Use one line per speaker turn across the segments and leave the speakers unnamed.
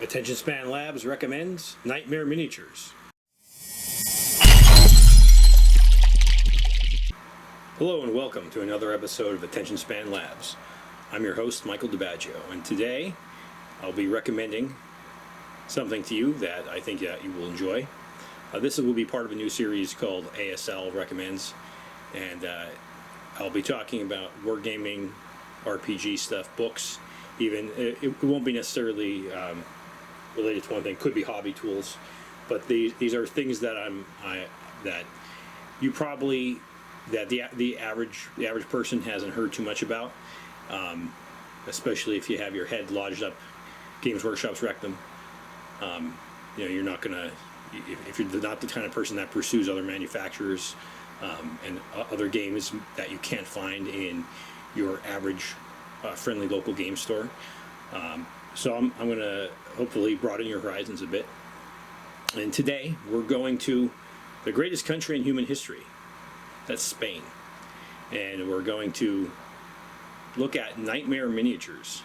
Attention Span Labs recommends Knightmare Miniatures. Hello and welcome to another episode of Attention Span Labs. I'm your host, Michael DiBaggio, and today I'll be recommending something to you that I think that you will enjoy. This will be part of a new series called ASL Recommends, and I'll be talking about wargaming, RPG stuff, books, even. It won't be necessarily related to one thing. Could be hobby tools, but these are things that that you probably the average person hasn't heard too much about, especially if you have your head lodged up. Games Workshop's wrecked them. You're not gonna, if you're not the kind of person that pursues other manufacturers and other games that you can't find in your average friendly local game store. So I'm going to hopefully broaden your horizons a bit. And today we're going to the greatest country in human history. That's Spain. And we're going to look at Knightmare Miniatures.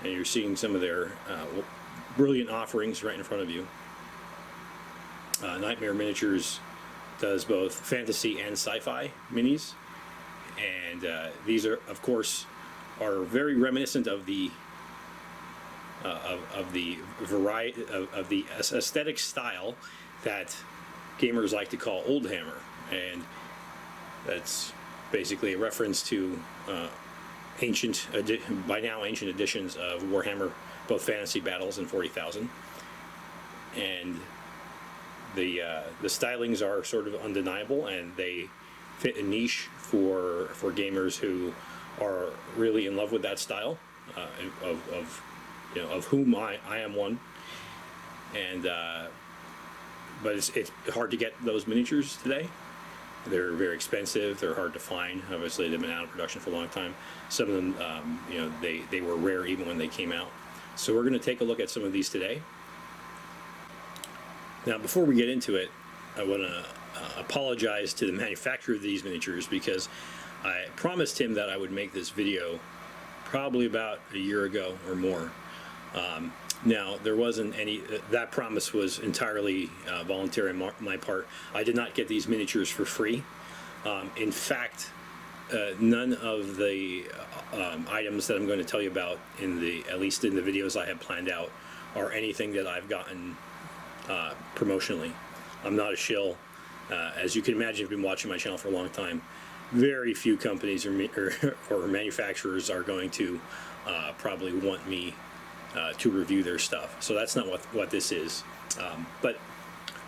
And you're seeing some of their brilliant offerings right in front of you. Knightmare Miniatures does both fantasy and sci-fi minis. And these are, of course, are very reminiscent of the variety of the aesthetic style that gamers like to call Oldhammer, and that's basically a reference to by now ancient editions of Warhammer, both fantasy battles and 40,000, and the stylings are sort of undeniable, and they fit a niche for gamers who are really in love with that style, of whom I am one. And but it's hard to get those miniatures today. They're very expensive. They're hard to find. Obviously, they've been out of production for a long time. Some of them, they were rare even when they came out. So we're going to take a look at some of these today. Now, before we get into it, I want to apologize to the manufacturer of these miniatures, because I promised him that I would make this video probably about a year ago or more. Now, there wasn't any, that promise was entirely voluntary on my part. I did not get these miniatures for free. In fact, none of the items that I'm going to tell you about, at least in the videos I have planned out, are anything that I've gotten promotionally. I'm not a shill. As you can imagine, if you've been watching my channel for a long time, very few companies or manufacturers are going to probably want me to review their stuff. So that's not what this is. But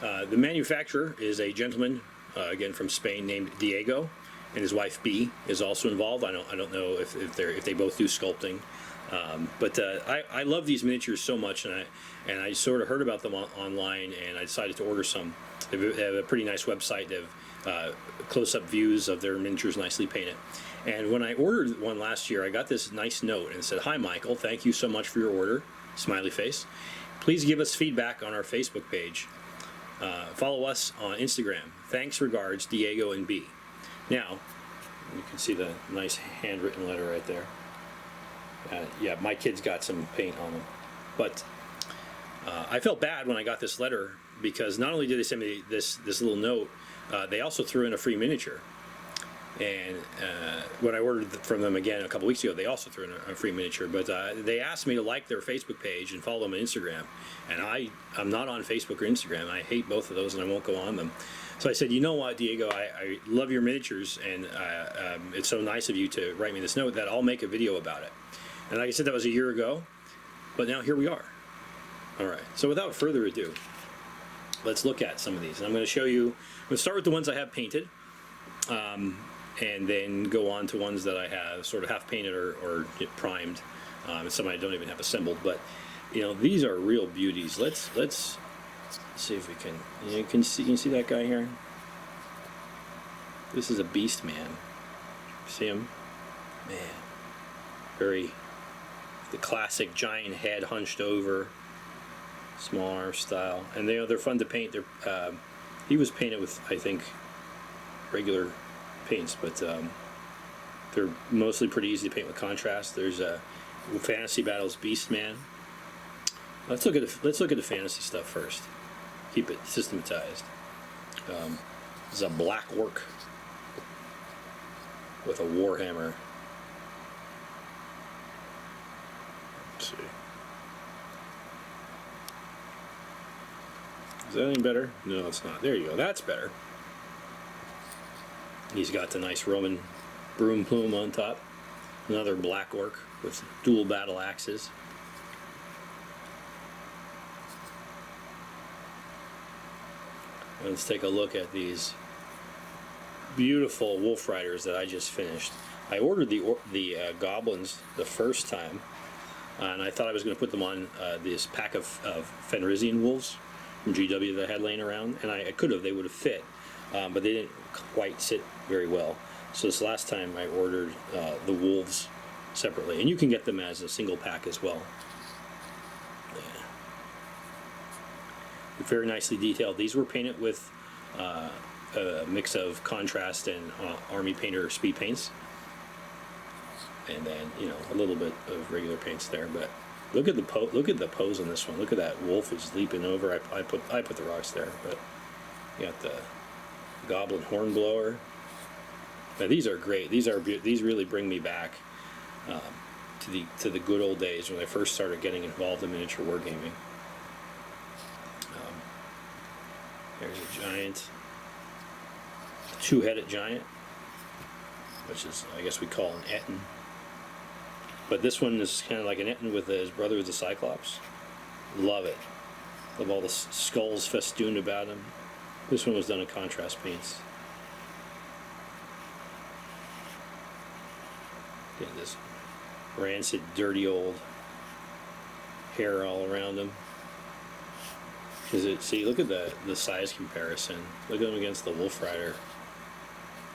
the manufacturer is a gentleman, again from Spain, named Diego, and his wife Bea is also involved. I don't know if they both do sculpting. But I love these miniatures so much, and I sort of heard about them online, and I decided to order some. They have a pretty nice website. They have close-up views of their miniatures, nicely painted. And when I ordered one last year, I got this nice note, and it said, "Hi Michael, thank you so much for your order," smiley face. "Please give us feedback on our Facebook page. Follow us on Instagram. Thanks, regards, Diego and Bea." Now, you can see the nice handwritten letter right there. Yeah, my kids got some paint on them. But I felt bad when I got this letter, because not only did they send me this little note, they also threw in a free miniature. And when I ordered from them again a couple weeks ago, they also threw in a free miniature. But they asked me to like their Facebook page and follow them on Instagram. And I'm not on Facebook or Instagram. I hate both of those, and I won't go on them. So I said, "You know what, Diego, I love your miniatures, and it's so nice of you to write me this note that I'll make a video about it." And like I said, that was a year ago, but now here we are. All right, so without further ado, let's look at some of these. And I'm going to show you, I'm going to start with the ones I have painted, and then go on to ones that I have sort of half painted or primed. Some I don't even have assembled, but these are real beauties. Let's see if we can. You can see that guy here. This is a Beastman. See him? Man, the classic giant head hunched over, small arm style, and they're fun to paint. He was painted with, I think, regular paints, but they're mostly pretty easy to paint with contrast. There's Fantasy Battles Beastman. Let's look at the fantasy stuff first. Keep it systematized. This is a black orc with a warhammer. Let's see. Is that any better? No, it's not. There you go. That's better. He's got the nice Roman broom plume on top. Another black orc with dual battle axes. Let's take a look at these beautiful wolf riders that I just finished. I ordered the goblins the first time, and I thought I was going to put them on this pack of Fenrisian wolves from GW that I had laying around, and I could have. They would have fit, but they didn't quite sit very well. So this last time I ordered the wolves separately, and you can get them as a single pack as well. Very nicely detailed. These were painted with a mix of contrast and army painter speed paints, and then a little bit of regular paints there. But look at the pose on this one. Look at that wolf is leaping over. I put the rocks there, but you got the goblin hornblower. Now these are great. These really bring me back to the good old days when I first started getting involved in miniature wargaming. There's a giant, two-headed giant, which is, I guess we call an Ettin. But this one is kind of like an Ettin with his brother is a Cyclops. Love it. Love all the skulls festooned about him. This one was done in contrast paints. Get this rancid, dirty old hair all around him. See, look at the size comparison. Look at him against the Wolf Rider.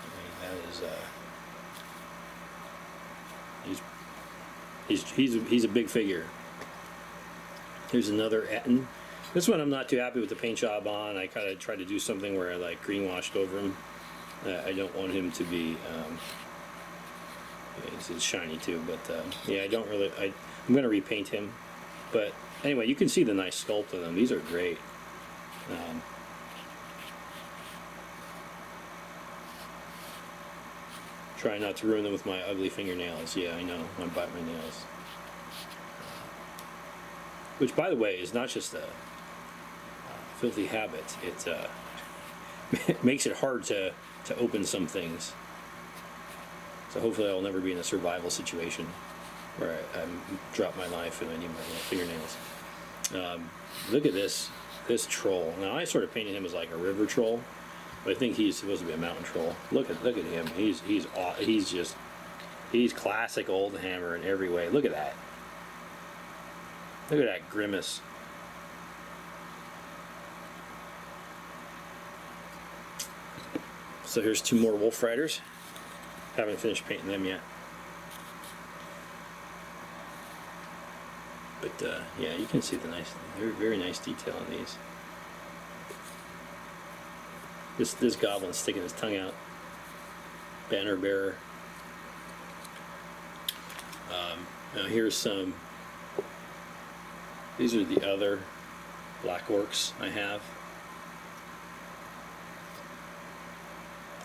I mean, that is he's a big figure. Here's another Ettin. This one I'm not too happy with the paint job on. I kind of tried to do something where I like greenwashed over him. I don't want him to be. It's shiny too, but yeah, I don't really. I'm going to repaint him, but anyway, you can see the nice sculpt of them. These are great. Try not to ruin them with my ugly fingernails. Yeah, I know. I bite my nails. Which, by the way, is not just a filthy habit. It makes it hard to open some things. So hopefully I'll never be in a survival situation where I drop my knife and I need my fingernails. Look at this troll. Now I sort of painted him as like a river troll, but I think he's supposed to be a mountain troll. Look at him. He's classic Oldhammer in every way. Look at that. Look at that grimace. So here's two more Wolf Riders. Haven't finished painting them yet. But yeah, you can see the very nice detail on these. This goblin's sticking his tongue out. Banner bearer. Now here's some. These are the other black orcs I have.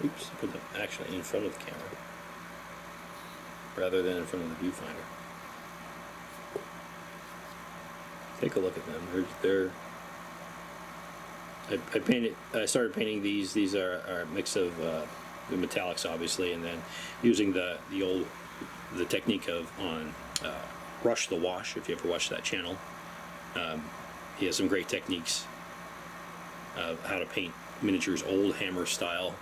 Oops, I put them actually in front of the camera rather than in front of the viewfinder. Take a look at them. I started painting these. These are a mix of the metallics, obviously, and then using the technique of Rush the Wash. If you ever watched that channel, he has some great techniques of how to paint miniatures Oldhammer style,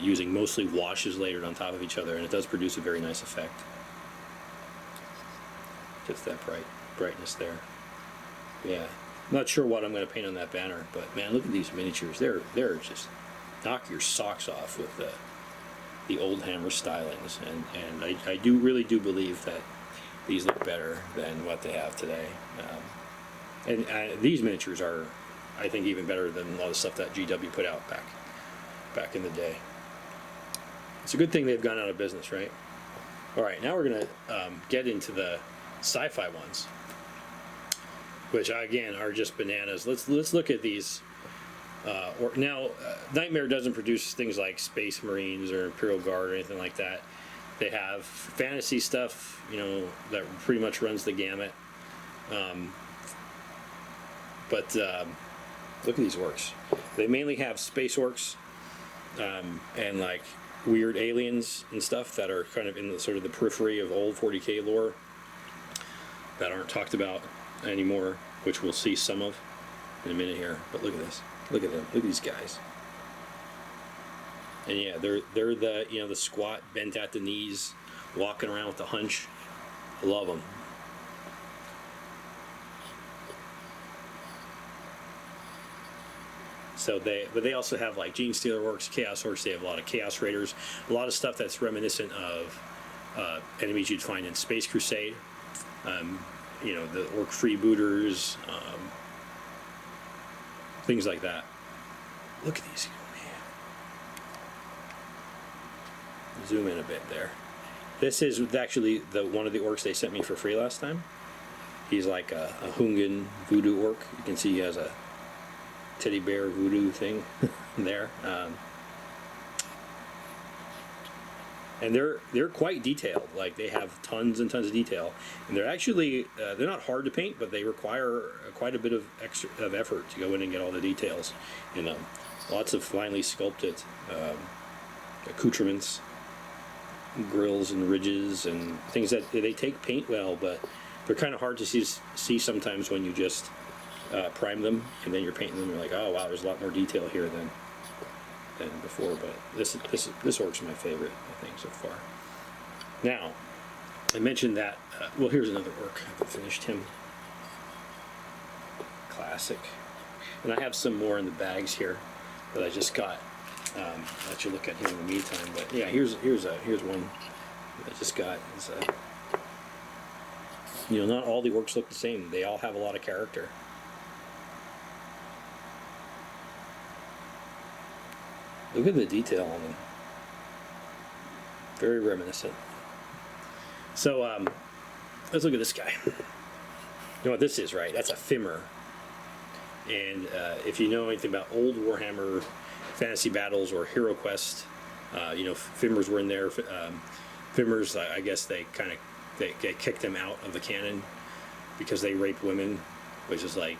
using mostly washes layered on top of each other, and it does produce a very nice effect. Just that brightness there. Yeah, not sure what I'm going to paint on that banner, but man, look at these miniatures. They're just knock your socks off with the Oldhammer stylings, and I really do believe that these look better than what they have today. And these miniatures are, I think, even better than a lot of stuff that GW put out back in the day. It's a good thing they've gone out of business, right? All right, now we're going to get into the sci-fi ones. which again are just bananas. Let's look at these. Now, Knightmare doesn't produce things like Space Marines or Imperial Guard or anything like that. They have fantasy stuff, you know, that pretty much runs the gamut. But look at these orcs. They mainly have space orcs and like weird aliens and stuff that are kind of in the sort of the periphery of old 40k lore that aren't talked about anymore, which we'll see some of in a minute here. But look at this. Look at them. Look at these guys. And yeah, they're the, you know, the squat, bent at the knees, walking around with the hunch. I love them. So but they also have like Gene Stealer Orcs, Chaos Orcs. They have a lot of Chaos Raiders, a lot of stuff that's reminiscent of enemies you'd find in Space Crusade. You know, the Orc freebooters, things like that. Look at these, man. Zoom in a bit there. This is actually one of the orcs they sent me for free last time. He's like a Hungan voodoo orc. You can see he has a teddy bear voodoo thing there. And they're quite detailed. Like, they have tons and tons of detail, and they're actually they're not hard to paint, but they require quite a bit of effort to go in and get all the details in them. Lots of finely sculpted accoutrements, grills and ridges and things that they take paint well, but they're kind of hard to see sometimes when you just prime them and then you're painting them. You're like, oh wow, there's a lot more detail here than before. But this orc's my favorite, I think, so far. Now, I mentioned that. Well, here's another orc. I haven't finished him. Classic. And I have some more in the bags here that I just got. I'll let you look at him in the meantime. But yeah, here's one I just got. It's, you know, not all the orcs look the same. They all have a lot of character. Look at the detail on them. Very reminiscent. So let's look at this guy. You know what this is, right? That's a Fimir. And if you know anything about old Warhammer fantasy battles or Heroquest, you know, Fimirs were in there. Fimirs, I guess they kicked them out of the canon because they raped women, which is like,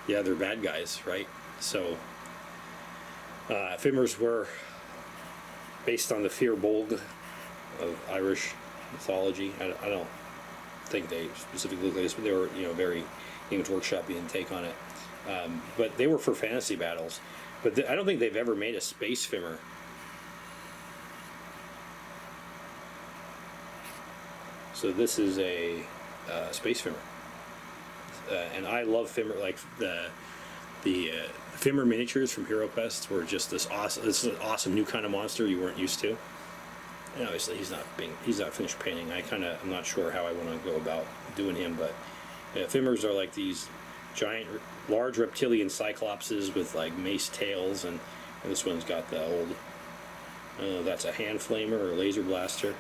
yeah, they're bad guys, right? So Fimirs were based on the Firbolg of Irish mythology. I don't think they specifically look like this, but they were, you know, very Games Workshop-y take on it. But they were for fantasy battles. But I don't think they've ever made a space Fimir. So this is a space Fimir. And I love Fimir, like the Fimir miniatures from Heroquest were just this is an awesome new kind of monster you weren't used to. And obviously he's not finished painting. I'm not sure how I want to go about doing him, but Fimirs are like these giant, large reptilian Cyclopses with like mace tails, and this one's got the old, I don't know, that's a hand flamer or a laser blaster,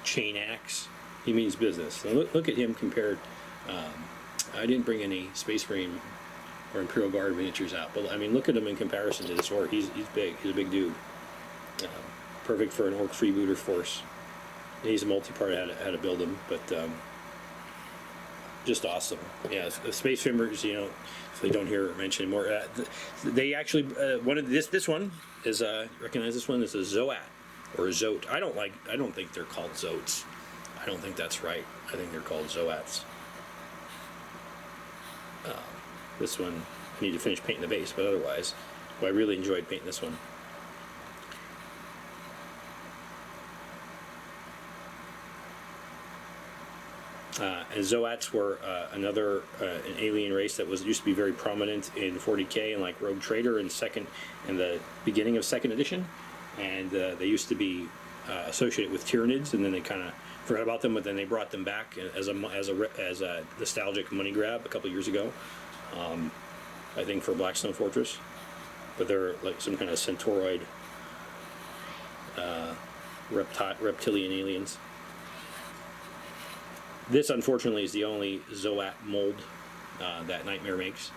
chain axe. He means business. Now look at him compared. I didn't bring any Space Marine or Imperial Guard miniatures out, but I mean, look at him in comparison to this orc. He's big. He's a big dude. Perfect for an orc freebooter force. And he's a multi-part how to build him, but just awesome. Yeah, the Space Fimers, you know, if they don't hear or mention more, they actually one of this one is recognize this one is a Zoat or a Zoat. I don't think they're called Zoats. I don't think that's right. I think they're called Zoats. This one, I need to finish painting the base, but otherwise, well, I really enjoyed painting this one. And Zoats were another an alien race that used to be very prominent in 40k and like Rogue Trader in the beginning of 2nd edition, and they used to be associated with Tyranids, and then they kind of forgot about them, but then they brought them back as a nostalgic money grab a couple years ago. I think for Blackstone Fortress, but they're like some kind of centauroid reptilian aliens. This, unfortunately, is the only Zoat mold that Knightmare makes.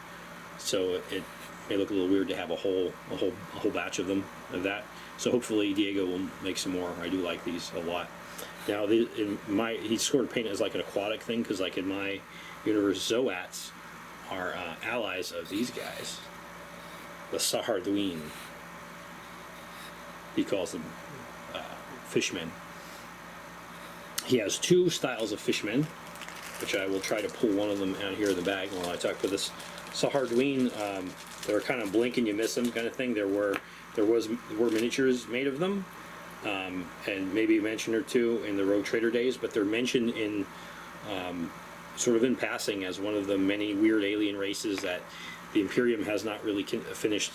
So it may look a little weird to have a whole batch of them of that. So hopefully Diego will make some more. I do like these a lot. Now he sort of painted as like an aquatic thing, because like in my universe, Zoats are allies of these guys, the Saharduin. He calls them fishmen. He has two styles of fishmen, which I will try to pull one of them out here in the bag while I talk. For this Saharduin, they're kind of blink and you miss them kind of thing. There were miniatures made of them, and maybe a mention or two in the Rogue Trader days, but they're mentioned in sort of in passing as one of the many weird alien races that the Imperium has not really finished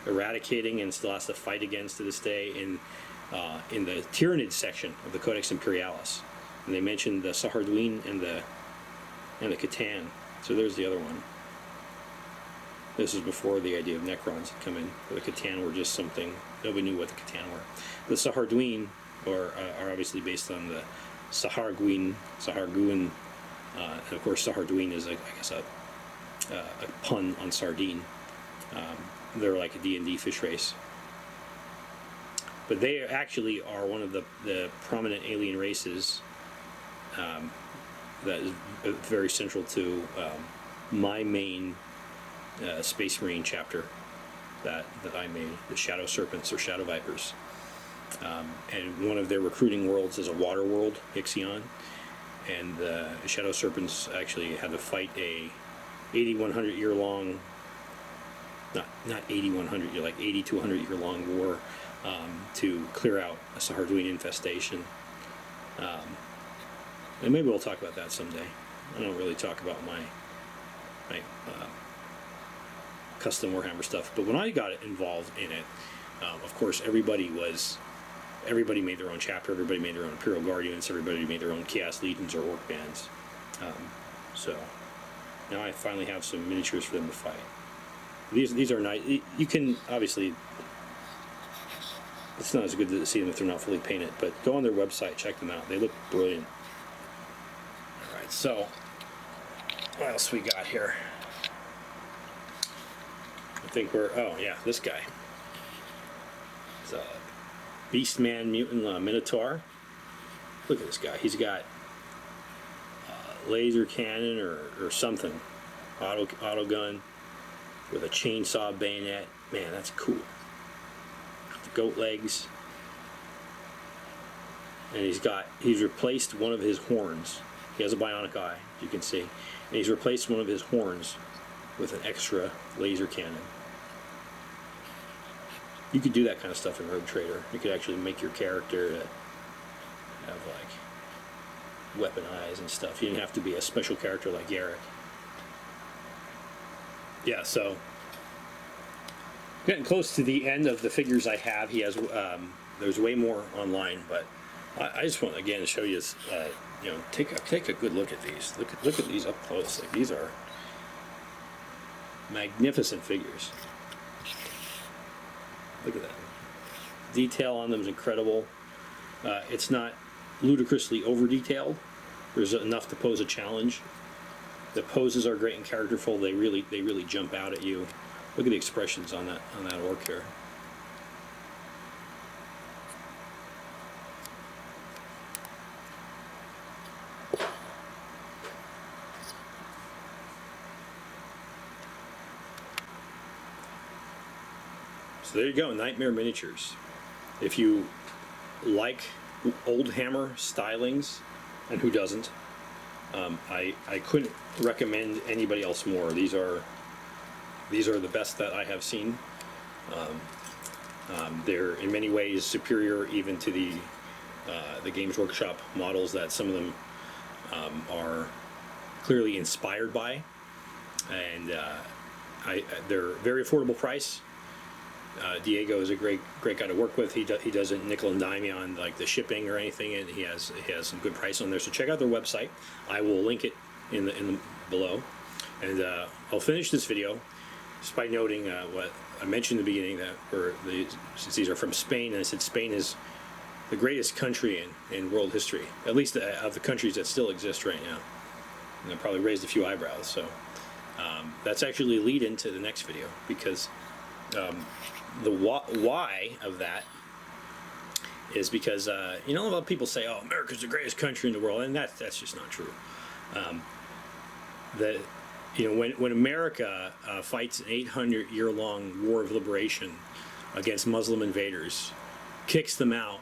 eradicating and still has to fight against to this day in the Tyrannid section of the Codex Imperialis. And they mentioned the Saharduin and the Catan. So there's the other one. This is before the idea of Necrons had come in. The Catan were just something, nobody knew what the Catan were. The Saharduin are obviously based on the Saharguin, and of course Saharduin is, I guess, a pun on sardine. They're like a D&D fish race. But they actually are one of the prominent alien races that is very central to my main Space Marine chapter that I made, the Shadow Serpents or Shadow Vipers. And one of their recruiting worlds is a water world, Ixion. And the Shadow Serpents actually had to fight a 8,100 year long, not 8,100 year, like 80 to 100 year long war to clear out a Saharduin infestation. And maybe we'll talk about that someday. I don't really talk about my custom Warhammer stuff, but when I got involved in it, of course everybody made their own chapter, everybody made their own Imperial Guardians, everybody made their own Chaos Legions or Orc bands. So now I finally have some miniatures for them to fight. These are nice. You can obviously, it's not as good to see them if they're not fully painted, but go on their website, check them out. They look brilliant. All right, so what else we got here? I think oh yeah, this guy. It's a Beastman mutant Minotaur. Look at this guy. He's got laser cannon or something, auto gun with a chainsaw bayonet. Man, that's cool. The goat legs, and he's replaced one of his horns. He has a bionic eye, you can see, and he's replaced one of his horns with an extra laser cannon. You could do that kind of stuff in Rogue Trader. You could actually make your character have like weapon eyes and stuff. You didn't have to be a special character like Garrick. Yeah, so getting close to the end of the figures I have. He has there's way more online, but I just want again to show you this. Take a good look at these. Look at these up close. Like, these are magnificent figures. Look at that. Detail on them is incredible. It's not ludicrously over detailed. There's enough to pose a challenge. The poses are great and characterful. They really jump out at you. Look at the expressions on that orc here. So there you go, Knightmare Miniatures. If you like Oldhammer stylings, and who doesn't, I couldn't recommend anybody else more. These are the best that I have seen. They're in many ways superior even to the Games Workshop models that some of them are clearly inspired by, and they're very affordable price. Diego is a great guy to work with. He doesn't nickel and dime you on like the shipping or anything, and he has some good price on there. So check out their website. I will link it in the below, and I'll finish this video just by noting what I mentioned in the beginning, that since these are from Spain, and I said Spain is the greatest country in world history, at least of the countries that still exist right now. And I probably raised a few eyebrows. So That's actually a lead into the next video, because the why of that is because you know, a lot of people say, "Oh, America's the greatest country in the world," and that's just not true. You know, when America fights an 800-year-long war of liberation against Muslim invaders, kicks them out,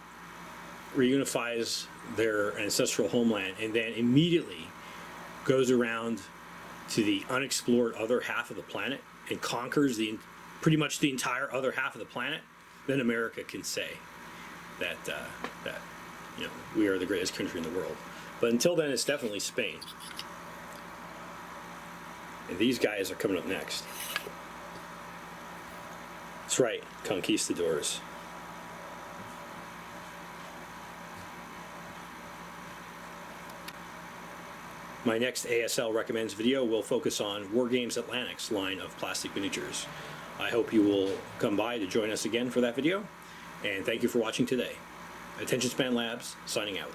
reunifies their ancestral homeland, and then immediately goes around to the unexplored other half of the planet and conquers pretty much the entire other half of the planet, then America can say that you know, we are the greatest country in the world. But until then, it's definitely Spain. And these guys are coming up next. That's right, conquistadors. My next ASL Recommends video will focus on War Games Atlantic's line of plastic miniatures. I hope you will come by to join us again for that video, and thank you for watching today. Attention Span Labs, signing out.